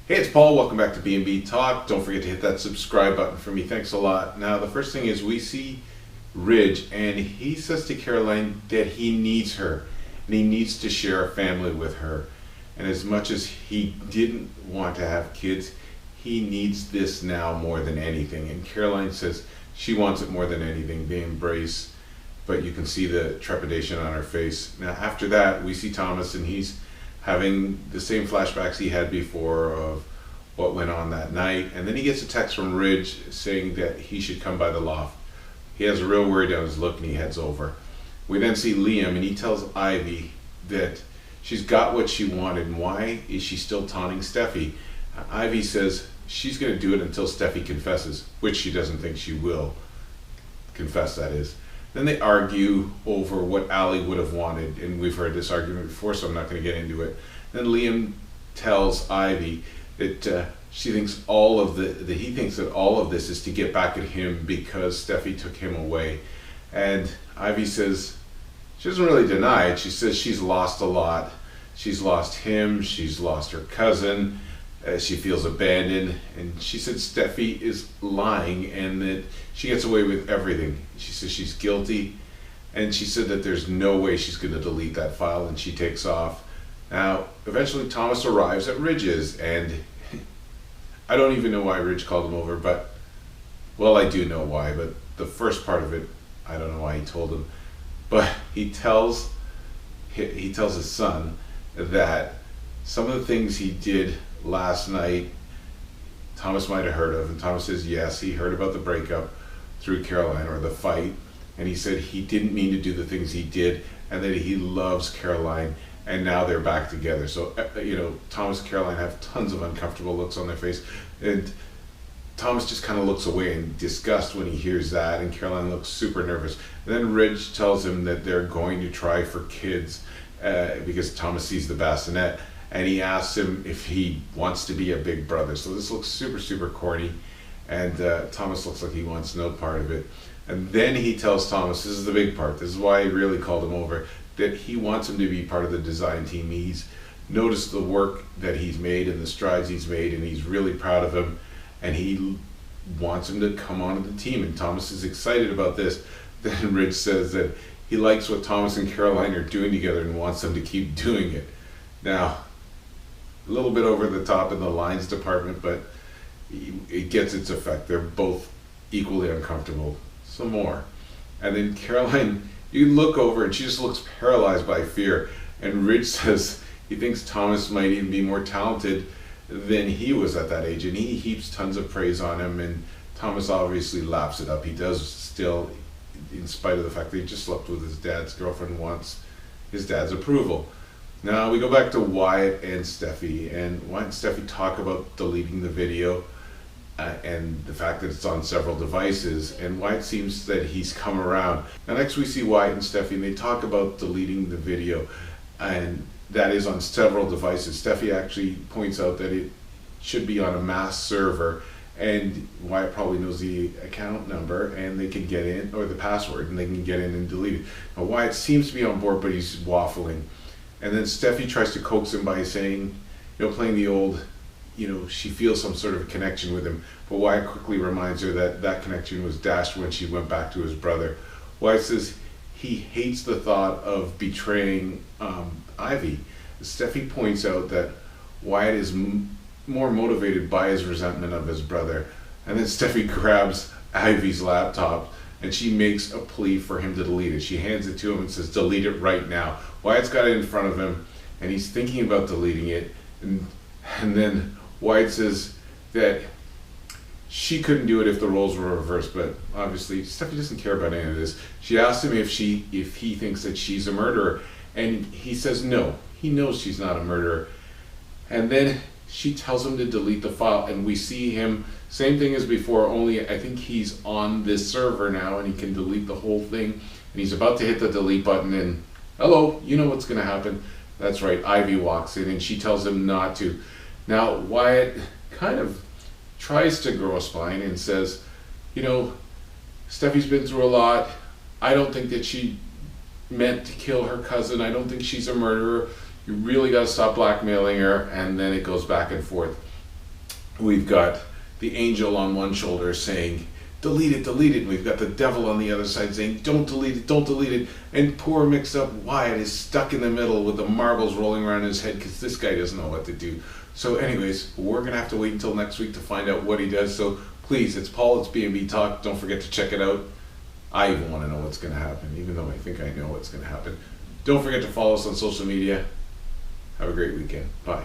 Hey, it's Paul. Welcome back to B&B Talk. Don't forget to hit that subscribe button for me. Thanks a lot. Now, the first thing is we see Ridge, and he says to Caroline that he needs her, and he needs to share a family with her. And as much as he didn't want to have kids, he needs this now more than anything. And Caroline says she wants it more than anything. They embrace, but you can see the trepidation on her face. Now, after that, we see Thomas, and he's having the same flashbacks he had before of what went on that night. And then he gets a text from Ridge saying that he should come by the loft. He has a real worry down his look, and he heads over. We then see Liam, and he tells Ivy that she's got what she wanted, and why is she still taunting Steffy? Ivy says she's going to do it until Steffy confesses, which she doesn't think she will confess, that is. Then they argue over what Allie would have wanted, and we've heard this argument before, so I'm not going to get into it. Then Liam tells Ivy that he thinks that all of this is to get back at him because Steffy took him away. And Ivy says she doesn't really deny it. She says she's lost a lot. She's lost him. She's lost her cousin. She feels abandoned, and she said Steffy is lying and that she gets away with everything. She says she's guilty, and she said that there's no way she's going to delete that file, and she takes off. Now, eventually Thomas arrives at Ridge's, and I don't even know why Ridge called him over, but, well, I do know why, but the first part of it, I don't know why he told him. But he tells his son that some of the things he did last night, Thomas might have heard of, and Thomas says yes, he heard about the breakup through Caroline, or the fight, and he said he didn't mean to do the things he did, and that he loves Caroline, and now they're back together. So, Thomas and Caroline have tons of uncomfortable looks on their face, and Thomas just kind of looks away in disgust when he hears that, and Caroline looks super nervous. And then Ridge tells him that they're going to try for kids because Thomas sees the bassinet, and he asks him if he wants to be a big brother. So this looks super, super corny, and Thomas looks like he wants no part of it. And then he tells Thomas, this is the big part, this is why he really called him over, that he wants him to be part of the design team. He's noticed the work that he's made and the strides he's made, and he's really proud of him, and he wants him to come onto the team. And Thomas is excited about this. Then Ridge says that he likes what Thomas and Caroline are doing together and wants them to keep doing it. Now, a little bit over the top in the lines department, but it gets its effect. They're both equally uncomfortable. Some more. And then Caroline, you look over and she just looks paralyzed by fear. And Ridge says he thinks Thomas might even be more talented than he was at that age. And he heaps tons of praise on him. And Thomas obviously laps it up. He does still, in spite of the fact that he just slept with his dad's girlfriend, wants his dad's approval. Now we go back to Wyatt and Steffy, and Wyatt and Steffy talk about deleting the video and the fact that it's on several devices, and Wyatt seems that he's come around. Now next we see Wyatt and Steffy, and they talk about deleting the video, and that is on several devices. Steffy actually points out that it should be on a mass server, and Wyatt probably knows the account number, and they can get in, or the password, and they can get in and delete it. Now Wyatt seems to be on board, but he's waffling. And then Steffy tries to coax him by saying, playing the old, she feels some sort of connection with him. But Wyatt quickly reminds her that that connection was dashed when she went back to his brother. Wyatt says he hates the thought of betraying Ivy. Steffy points out that Wyatt is more motivated by his resentment of his brother. And then Steffy grabs Ivy's laptop, and she makes a plea for him to delete it. She hands it to him and says, delete it right now. Wyatt's got it in front of him, and he's thinking about deleting it. And then Wyatt says that she couldn't do it if the roles were reversed, but obviously Steffy doesn't care about any of this. She asks him if he thinks that she's a murderer, and he says no. He knows she's not a murderer. And then she tells him to delete the file, and we see him, same thing as before, only I think he's on this server now, and he can delete the whole thing. And he's about to hit the delete button, and hello, you know what's going to happen. That's right, Ivy walks in, and she tells him not to. Now, Wyatt kind of tries to grow a spine and says, Steffi's been through a lot. I don't think that she meant to kill her cousin. I don't think she's a murderer. You really got to stop blackmailing her. And then it goes back and forth. we've got the angel on one shoulder saying, delete it, delete it. And we've got the devil on the other side saying, don't delete it, don't delete it. And poor mixed up Wyatt is stuck in the middle with the marbles rolling around his head because this guy doesn't know what to do. So anyways, we're going to have to wait until next week to find out what he does. So please, it's Paul, it's B&B Talk. Don't forget to check it out. I even want to know what's going to happen, even though I think I know what's going to happen. Don't forget to follow us on social media. Have a great weekend. Bye.